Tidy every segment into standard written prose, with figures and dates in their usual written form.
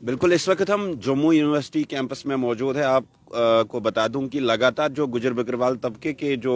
बिल्कुल, इस वक्त हम जम्मू यूनिवर्सिटी कैंपस में मौजूद है। आप को बता दूं कि लगातार जो गुजर बकरवाल तबके के जो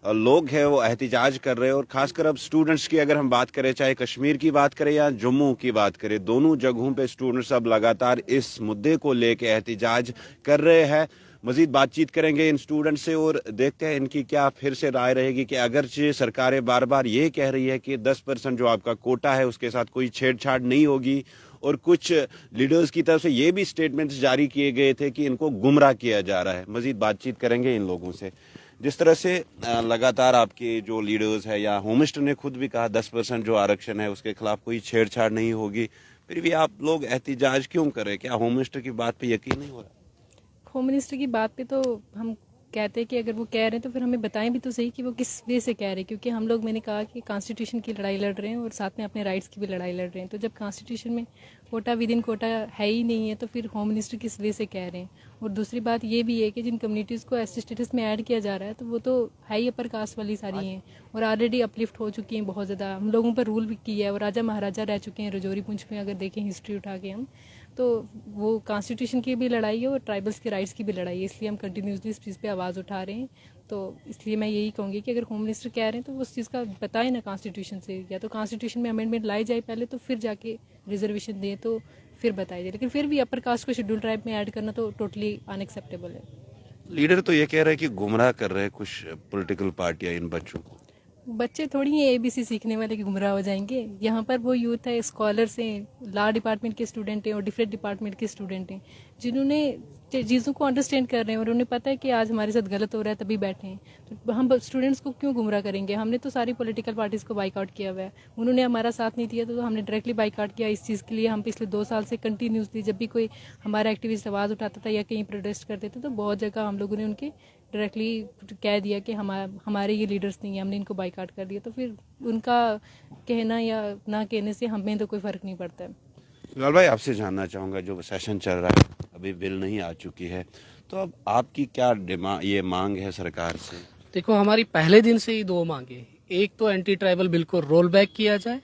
लोग हैं वो एहतिजाज कर रहे हैं, और खासकर अब स्टूडेंट्स की अगर हम बात करें, चाहे कश्मीर की बात करें या जम्मू की बात करें, दोनों जगहों पे स्टूडेंट्स अब लगातार इस मुद्दे को लेकर एहतिजाज कर रहे हैं। मजीद बातचीत करेंगे इन स्टूडेंट से और देखते हैं इनकी क्या फिर से राय रहेगी कि अगरचे सरकारें बार बार ये कह रही है कि 10% जो आपका कोटा है उसके साथ कोई छेड़छाड़ नहीं होगी, और कुछ लीडर्स की तरफ से ये भी स्टेटमेंट्स जारी किए गए थे कि इनको गुमराह किया जा रहा है। मजीद बातचीत करेंगे इन लोगों से। जिस तरह से लगातार आपके जो लीडर्स है या होम मिनिस्टर ने खुद भी कहा 10% जो आरक्षण है उसके खिलाफ कोई छेड़छाड़ नहीं होगी, फिर भी आप लोग एहतिजाज क्यों कर रहे हैं? क्या होम मिनिस्टर की बात पे यकीन नहीं हो रहा? होम मिनिस्टर की बात पे तो हम कहते हैं कि अगर वो कह रहे हैं तो फिर हमें बताएं भी तो सही कि वो किस वे से कह रहे हैं, क्योंकि हम लोग, मैंने कहा कि कॉन्स्टिट्यूशन की लड़ाई लड़ रहे हैं और साथ में अपने राइट्स की भी लड़ाई लड़ रहे हैं। तो जब कॉन्स्टिट्यूशन में कोटा विद इन कोटा है ही नहीं है तो फिर होम मिनिस्टर किस वे से कह रहे हैं। और दूसरी बात ये भी है कि जिन कम्युनिटीज़ को एसटी स्टेटस में ऐड किया जा रहा है तो वो तो है ही अपर कास्ट वाली सारी हैं और ऑलरेडी अपलिफ्ट हो चुकी हैं बहुत ज़्यादा, हम लोगों पर रूल भी किया है और राजा महाराजा रह चुके हैं रजौरी पुंछ में। अगर देखें हिस्ट्री उठा के हम, तो वो कॉन्स्टिट्यूशन की भी लड़ाई है और ट्राइबल्स के राइट्स की भी लड़ाई है, इसलिए हम कंटिन्यूसली इस चीज़ पे आवाज़ उठा रहे हैं। तो इसलिए मैं यही कहूँगी कि अगर होम मिनिस्टर कह रहे हैं तो वो उस चीज़ का बताएं ना कॉन्स्टिट्यूशन से, या तो कॉन्स्टिट्यूशन में अमेंडमेंट लाई जाए पहले, तो फिर जाके रिजर्वेशन दें तो फिर बताई जाए। लेकिन फिर भी अपर कास्ट को शेड्यूल ट्राइब में ऐड करना तो टोटली अनएक्सेप्टेबल है। लीडर तो ये कह रहे हैं कि गुमराह कर रहे हैं कुछ पॉलिटिकल पार्टियां इन बच्चों को। बच्चे थोड़ी हैं ABC सीखने वाले कि गुमराह हो जाएंगे। यहाँ पर वो यूथ है, स्कॉलर्स हैं, लॉ डिपार्टमेंट के स्टूडेंट हैं और डिफरेंट डिपार्टमेंट के स्टूडेंट हैं जिन्होंने चीज़ों को अंडरस्टैंड कर रहे हैं और उन्हें पता है कि आज हमारे साथ गलत हो रहा है तभी बैठे हैं। तो हम स्टूडेंट्स को क्यों गुमराह करेंगे? हमने तो सारी पॉलिटिकल पार्टीज़ को बाइकआउट किया हुआ है, उन्होंने हमारा साथ नहीं दिया तो हमने डायरेक्टली बाइकआउट किया। इस चीज़ के लिए हम पिछले 2 साल से कंटिन्यूसली जब भी कोई हमारा एक्टिविस्ट आवाज़ उठाता था या कहीं प्रोटेस्ट करते थे तो बहुत जगह हम लोगों ने उनके डायरेक्टली कह दिया कि हमारे ये लीडर्स नहीं हैं, हमने इनको बाइकआउट कर दिया। तो फिर उनका कहना या ना कहने से हमें तो कोई फ़र्क नहीं पड़ता है। लाल भाई, आपसे जानना चाहूँगा, जो सेशन चल रहा है अभी बिल नहीं आ चुकी है, तो अब आपकी क्या ये मांग है सरकार से? देखो, हमारी पहले दिन से ही 2 मांगे। एक तो एंटी ट्राइबल बिल को रोल बैक किया जाए,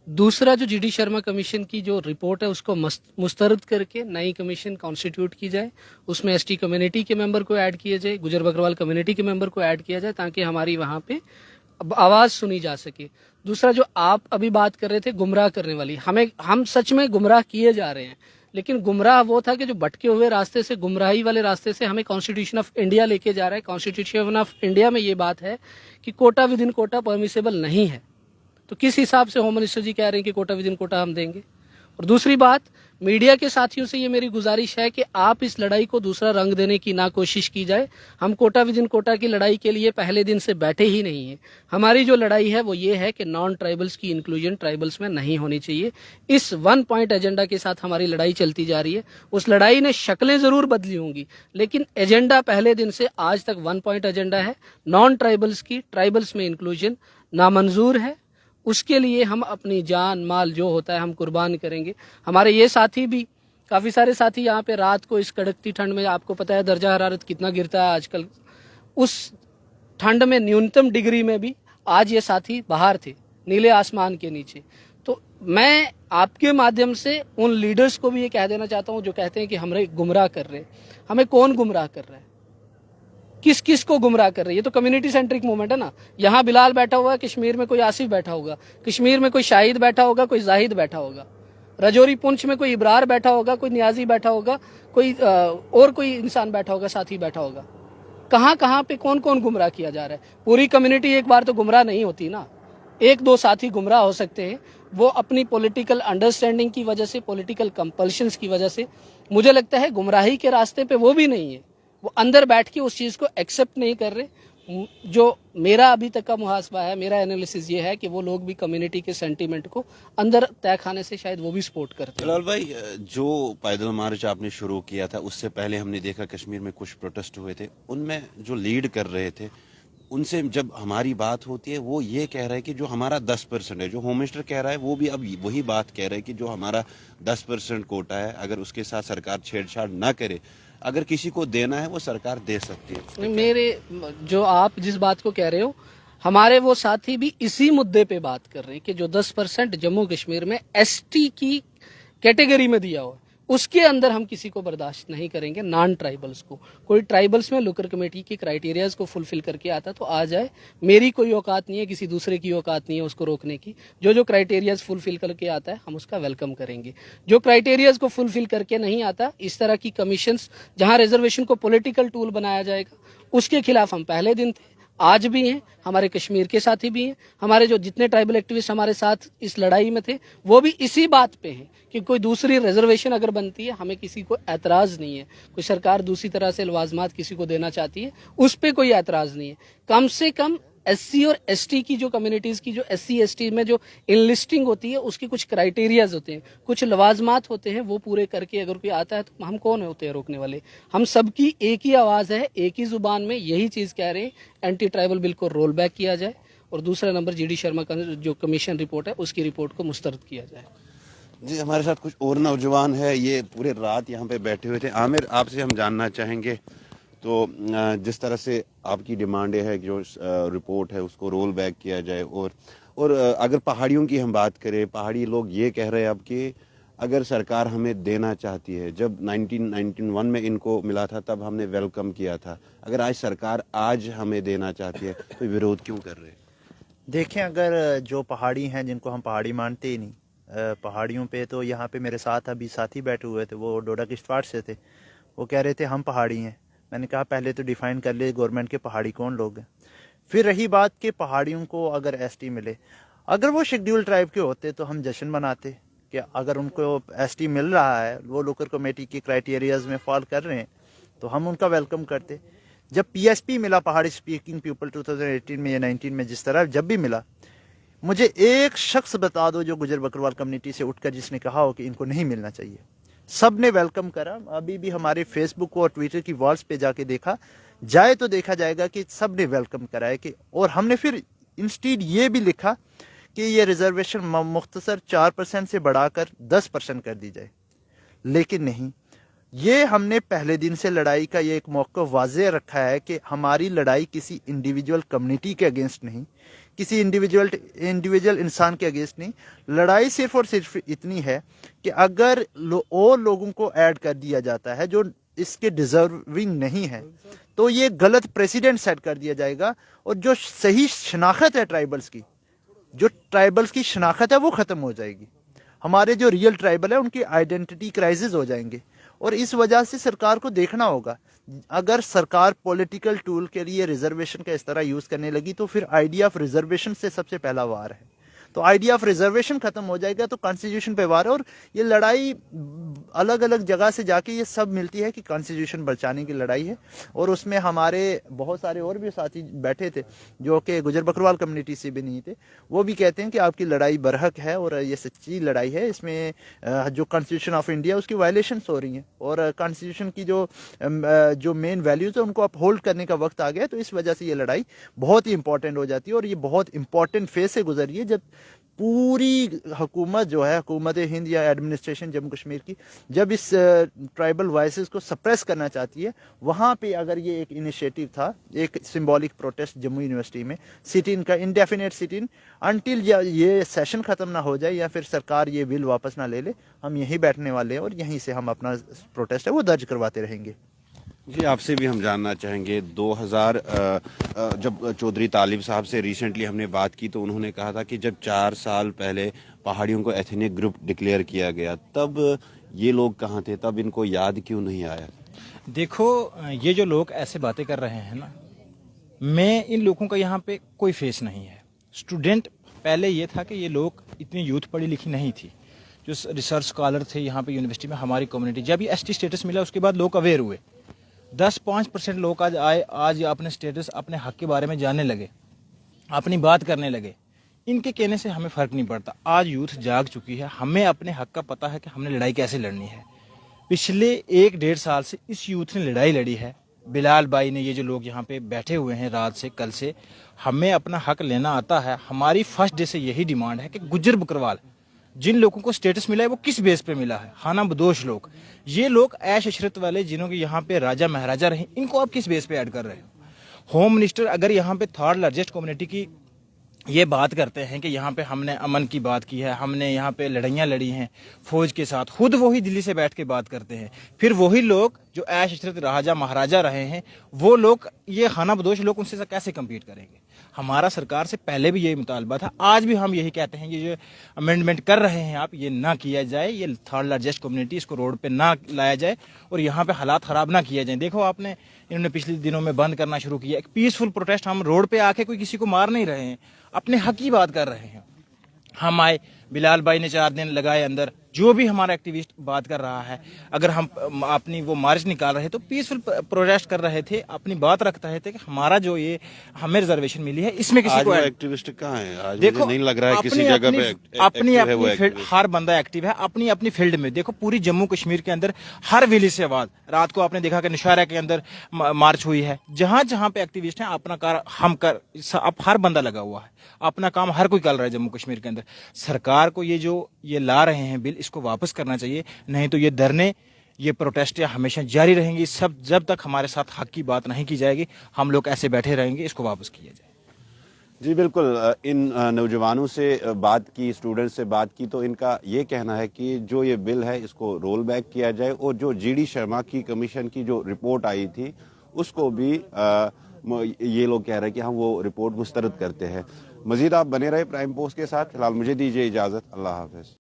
दूसरा जो GD शर्मा कमीशन की जो रिपोर्ट है उसको मुस्तरद करके नई कमीशन कॉन्स्टिट्यूट की जाए, उसमें ST कम्युनिटी के मेंबर को ऐड किया जाए, गुजर बकरवाल कम्युनिटी के मेंबर को ऐड किया जाए ताकि हमारी वहाँ पे आवाज सुनी जा सके। दूसरा, जो आप अभी बात कर रहे थे गुमराह करने वाली, हम सच में गुमराह किए जा रहे हैं, लेकिन गुमराह वो था कि जो भटके हुए रास्ते से, गुमराही वाले रास्ते से हमें कॉन्स्टिट्यूशन ऑफ इंडिया लेके जा रहा है। कॉन्स्टिट्यूशन ऑफ इंडिया में ये बात है कि quota within quota permissible नहीं है, तो किस हिसाब से होम मिनिस्टर जी कह रहे हैं कि कोटा विद इन कोटा हम देंगे? और दूसरी बात, मीडिया के साथियों से ये मेरी गुजारिश है कि आप इस लड़ाई को दूसरा रंग देने की ना कोशिश की जाए। हम कोटा विद इन कोटा की लड़ाई के लिए पहले दिन से बैठे ही नहीं है। हमारी जो लड़ाई है वो ये है कि नॉन ट्राइबल्स की इंक्लूजन ट्राइबल्स में नहीं होनी चाहिए। इस 1 पॉइंट एजेंडा के साथ हमारी लड़ाई चलती जा रही है। उस लड़ाई ने शक्लें जरूर बदली होंगी, लेकिन एजेंडा पहले दिन से आज तक 1 पॉइंट एजेंडा है। नॉन ट्राइबल्स की ट्राइबल्स में इंक्लूजन नामंजूर है। उसके लिए हम अपनी जान माल जो होता है हम कुर्बान करेंगे। हमारे ये साथी भी, काफ़ी सारे साथी यहाँ पे रात को इस कड़कती ठंड में, आपको पता है दर्जा हरारत कितना गिरता है आजकल, उस ठंड में न्यूनतम डिग्री में भी आज ये साथी बाहर थे नीले आसमान के नीचे। तो मैं आपके माध्यम से उन लीडर्स को भी ये कह देना चाहता हूँ जो कहते हैं कि हमें गुमराह कर रहे हैं। हमें कौन गुमराह कर रहा है? किस किस को गुमराह कर रही है? ये तो कम्युनिटी सेंट्रिक मूवमेंट है ना। यहाँ बिलाल बैठा हुआ है, कश्मीर में कोई आसिफ बैठा होगा, कश्मीर में कोई शाहिद बैठा होगा, कोई जाहिद बैठा होगा, रजौरी पुंछ में कोई इब्रार बैठा होगा, कोई नियाजी बैठा होगा, कोई और कोई इंसान बैठा होगा, साथी बैठा होगा। कहाँ कहाँ पे कौन कौन गुमराह किया जा रहा है? पूरी कम्युनिटी एक बार तो गुमराह नहीं होती ना। 1-2 साथी गुमराह हो सकते हैं, वो अपनी पॉलिटिकल अंडरस्टैंडिंग की वजह से, पॉलिटिकल कंपल्शंस की वजह से। मुझे लगता है गुमराही के रास्ते पे वो भी नहीं है, वो अंदर बैठ के उस चीज़ को एक्सेप्ट नहीं कर रहे। जो मेरा अभी तक का मुहासबा है, मेरा एनालिसिस ये है कि वो लोग भी कम्युनिटी के सेंटीमेंट को अंदर तय खाने से शायद वो भी सपोर्ट करते हैं। लाल भाई, जो पैदल मार्च आपने शुरू किया था उससे पहले हमने देखा कश्मीर में कुछ प्रोटेस्ट हुए थे, उनमें जो लीड कर रहे थे उनसे जब हमारी बात होती है वो ये कह रहा है कि जो हमारा 10% है, जो होम मिनिस्टर कह रहा है वो भी अब वही बात कह रहा है कि जो हमारा 10% कोटा है, अगर उसके साथ सरकार छेड़छाड़ ना करे, अगर किसी को देना है वो सरकार दे सकती है। मेरे जो आप जिस बात को कह रहे हो, हमारे वो साथी भी इसी मुद्दे पे बात कर रहे हैं कि जो 10% जम्मू कश्मीर में ST की कैटेगरी में दिया हो, उसके अंदर हम किसी को बर्दाश्त नहीं करेंगे। नॉन ट्राइबल्स को, कोई ट्राइबल्स में लुकर कमेटी की क्राइटेरियाज को फुलफिल करके आता तो आ जाए, मेरी कोई औकात नहीं है, किसी दूसरे की औकात नहीं है उसको रोकने की। जो क्राइटेरियाज फुलफिल करके आता है हम उसका वेलकम करेंगे। जो क्राइटेरियाज को फुलफिल करके नहीं आता, इस तरह की कमीशंस जहां रिजर्वेशन को पॉलिटिकल टूल बनाया जाएगा, उसके खिलाफ हम पहले दिन थे, आज भी हैं, हमारे कश्मीर के साथी भी हैं, हमारे जो जितने ट्राइबल एक्टिविस्ट हमारे साथ इस लड़ाई में थे वो भी इसी बात पे हैं कि कोई दूसरी रिजर्वेशन अगर बनती है हमें किसी को ऐतराज नहीं है। कोई सरकार दूसरी तरह से लवाजमात किसी को देना चाहती है, उस पर कोई ऐतराज नहीं है। कम से कम एससी और एसटी की जो कम्युनिटीज की जो एससी एसटी में जो इनलिस्टिंग होती है उसके कुछ क्राइटेरियाज होते हैं, कुछ लवाजमात होते हैं, वो पूरे करके अगर कोई आता है तो हम कौन होते हैं रोकने वाले। हम सबकी एक ही आवाज़ है, एक ही जुबान में यही चीज़ कह रहे हैं, एंटी ट्राइबल बिल को रोल बैक किया जाए और दूसरा नंबर जीडी शर्मा का जो कमीशन रिपोर्ट है उसकी रिपोर्ट को मुस्तरद किया जाए। जी, हमारे साथ कुछ और नौजवान है, ये पूरे रात यहाँ पे बैठे हुए थे। आमिर, आपसे हम जानना चाहेंगे, तो जिस तरह से आपकी डिमांड है कि जो रिपोर्ट है उसको रोल बैक किया जाए, और अगर पहाड़ियों की हम बात करें, पहाड़ी लोग ये कह रहे हैं अब कि अगर सरकार हमें देना चाहती है, जब 1991 में इनको मिला था तब हमने वेलकम किया था, अगर आज सरकार आज हमें देना चाहती है तो विरोध क्यों कर रहे हैं? देखें, अगर जो पहाड़ी हैं जिनको हम पहाड़ी मानते ही नहीं, पहाड़ियों पे तो यहाँ पे मेरे साथ अभी साथी बैठे हुए थे, वो डोडा किश्तवाड़ से थे, वो कह रहे थे हम पहाड़ी हैं। मैंने कहा पहले तो डिफाइन कर ले गवर्नमेंट के पहाड़ी कौन लोग हैं। फिर रही बात कि पहाड़ियों को अगर एसटी मिले, अगर वो शेड्यूल ट्राइब के होते तो हम जश्न मनाते कि अगर उनको एसटी मिल रहा है, वो लोकल कमेटी की क्राइटेरियाज में फॉल कर रहे हैं, तो हम उनका वेलकम करते। जब पीएसपी मिला, पहाड़ी स्पीकिंग पीपल 2018 में या 19 में, जिस तरह जब भी मिला, मुझे एक शख्स बता दो जो गुजर बकरवाल कम्युनिटी से उठकर जिसने कहा हो कि इनको नहीं मिलना चाहिए। सब ने वेलकम करा। अभी भी हमारे फेसबुक और ट्विटर की वॉल्स पे जाके देखा जाए तो देखा जाएगा कि सब ने वेलकम करा है कि, और हमने फिर इंस्टीड ये भी लिखा कि ये रिजर्वेशन मुख्तसर 4% से बढ़ाकर 10% कर दी जाए। लेकिन नहीं, ये हमने पहले दिन से लड़ाई का ये एक मौक़िफ़ वाज़ेह रखा है कि हमारी लड़ाई किसी इंडिविजुअल कम्युनिटी के अगेंस्ट नहीं, किसी इंडिविजुअल इंसान के अगेंस्ट नहीं। लड़ाई सिर्फ और सिर्फ इतनी है कि अगर और लोगों को ऐड कर दिया जाता है जो इसके डिजर्विंग नहीं है, तो ये गलत प्रेसिडेंट सेट कर दिया जाएगा, और जो सही शनाख्त है ट्राइबल्स की, जो ट्राइबल्स की शनाख्त है वो ख़त्म हो जाएगी। हमारे जो रियल ट्राइबल है उनकी आइडेंटिटी क्राइसिस हो जाएंगे, और इस वजह से सरकार को देखना होगा। अगर सरकार पॉलिटिकल टूल के लिए रिजर्वेशन का इस तरह यूज़ करने लगी तो फिर आइडिया ऑफ रिजर्वेशन से सबसे पहला वार है। तो आइडिया ऑफ रिजर्वेशन खत्म हो जाएगा तो कॉन्स्टिट्यूशन पे वार है। और ये लड़ाई अलग अलग जगह से जाके ये सब मिलती है कि कॉन्स्टिट्यूशन बचाने की लड़ाई है। और उसमें हमारे बहुत सारे और भी साथी बैठे थे जो कि गुजर बकरवाल कम्युनिटी से भी नहीं थे, वो भी कहते हैं कि आपकी लड़ाई बरहक है और ये सच्ची लड़ाई है। इसमें जो कॉन्स्टिट्यूशन ऑफ इंडिया उसकी वायलेशंस हो रही हैं, और कॉन्स्टिट्यूशन की जो मेन वैल्यूज़ है उनको अपहोल्ड करने का वक्त आ गया। तो इस वजह से ये लड़ाई बहुत ही इंपॉर्टेंट हो जाती है, और ये बहुत इंपॉर्टेंट फेज से गुजरी है जब पूरी हुकूमत जो है, हुकूमत हिंद या एडमिनिस्ट्रेशन जम्मू कश्मीर की, जब इस ट्राइबल वॉइसेस को सप्रेस करना चाहती है, वहाँ पे अगर ये एक इनिशिएटिव था, एक सिंबॉलिक प्रोटेस्ट जम्मू यूनिवर्सिटी में, सिट इन का इंडेफिनेट सिट इन, अनटिल ये सेशन ख़त्म ना हो जाए या फिर सरकार ये बिल वापस ना ले ले, हम यहीं बैठने वाले हैं और यहीं से हम अपना प्रोटेस्ट है वो दर्ज करवाते रहेंगे। जी, आपसे भी हम जानना चाहेंगे, 2000 जब चौधरी तालिब साहब से रिसेंटली हमने बात की तो उन्होंने कहा था कि जब 4 साल पहले पहाड़ियों को एथनिक ग्रुप डिक्लेयर किया गया तब ये लोग कहाँ थे, तब इनको याद क्यों नहीं आया? देखो, ये जो लोग ऐसे बातें कर रहे हैं ना, मैं इन लोगों का यहाँ पे कोई फेस नहीं है। स्टूडेंट पहले ये था कि ये लोग इतनी यूथ पढ़ी लिखी नहीं थी, जो रिसर्च स्कॉलर थे यहाँ पे यूनिवर्सिटी में हमारी कम्युनिटी। जब ये एसटी स्टेटस मिला उसके बाद लोग अवेयर हुए, 10-5% लोग आज आए, आज अपने स्टेटस, अपने हक के बारे में जानने लगे, अपनी बात करने लगे। इनके कहने से हमें फ़र्क नहीं पड़ता। आज यूथ जाग चुकी है, हमें अपने हक का पता है कि हमने लड़ाई कैसे लड़नी है। पिछले 1-1.5 साल से इस यूथ ने लड़ाई लड़ी है। बिलाल भाई ने, ये जो लोग यहाँ पे बैठे हुए हैं रात से कल से, हमें अपना हक लेना आता है। हमारी फर्स्ट डे से यही डिमांड है कि गुजर बकरवाल जिन लोगों को स्टेटस मिला है वो किस बेस पे मिला है। खाना बदोश लोग, ये लोग ऐश अशरत वाले जिन्हों के यहाँ पे राजा महाराजा रहे, इनको आप किस बेस पे ऐड कर रहे हो? होम मिनिस्टर अगर यहाँ पे 3rd लार्जेस्ट कम्युनिटी की یہ بات کرتے ہیں کہ یہاں پہ ہم نے امن کی بات کی ہے, ہم نے یہاں پہ لڑائیاں لڑی ہیں فوج کے ساتھ, خود وہی دلی سے بیٹھ کے بات کرتے ہیں. پھر وہی لوگ جو عیش عشرت راجہ مہاراجہ رہے ہیں, وہ لوگ, یہ خانہ بدوش لوگ, ان سے کیسے کمپیٹ کریں گے؟ ہمارا سرکار سے پہلے بھی یہی مطالبہ تھا, آج بھی ہم یہی کہتے ہیں, یہ جو امینڈمنٹ کر رہے ہیں آپ, یہ نہ کیا جائے. یہ تھرڈ لارجسٹ کمیونٹی, اس کو روڈ پہ نہ لایا جائے اور یہاں پہ حالات خراب نہ کیا جائیں. دیکھو آپ نے, انہوں نے پچھلے دنوں میں بند کرنا شروع کیا. ایک پیسفل پروٹیسٹ, ہم روڈ پہ آ کے کوئی کسی کو مار نہیں رہے ہیں, اپنے حق کی بات کر رہے ہیں. ہم آئے, بلال بھائی نے 4 دن لگائے اندر, جو بھی ہمارا ایکٹیوسٹ بات کر رہا ہے, اگر ہم اپنی وہ مارچ نکال رہے تو پیسفل پروٹیسٹ کر رہے تھے, اپنی بات رکھ رہے تھے کہ ہمارا جو یہ ہمیں ریزرویشن ملی ہے اس میں کسی آج کو وہ ایکٹیوسٹ کہاں ہیں؟ آج مجھے دیکھو نہیں لگ رہا ہے کسی جگہ پہ اپنی ایکٹیو ہے وہ اپنی ایکٹیوسٹ. ہر بندہ ایکٹیو ہے اپنی اپنی فیلڈ میں. دیکھو پوری جموں کشمیر کے اندر ہر ویلی سے آواز, رات کو آپ نے دیکھا کہ نشارہ کے اندر مارچ ہوئی ہے. جہاں جہاں پہ ایکٹیوسٹ ہیں, اپنا کار ہم کر, اب ہر بندہ لگا ہوا ہے, اپنا کام ہر کوئی کر رہا ہے جموں کشمیر کے اندر. سرکار کو یہ جو یہ لا رہے ہیں بل, اس کو واپس کرنا چاہیے, نہیں تو یہ دھرنے, یہ پروٹیسٹ ہمیشہ جاری رہیں گی. سب جب تک ہمارے ساتھ حق کی بات نہیں کی جائے گی, ہم لوگ ایسے بیٹھے رہیں گے. اس کو واپس کیا جائے. جی بالکل, ان نوجوانوں سے بات کی, اسٹوڈنٹ سے بات کی, تو ان کا یہ کہنا ہے کہ جو یہ بل ہے اس کو رول بیک کیا جائے, اور جو جی ڈی شرما کی کمیشن کی جو رپورٹ آئی تھی اس کو بھی یہ لوگ کہہ رہے ہیں کہ ہم وہ رپورٹ مسترد کرتے ہیں. مزید آپ بنے رہے پرائم پوسٹ کے ساتھ. فی الحال مجھے دیجیے اجازت. اللہ حافظ.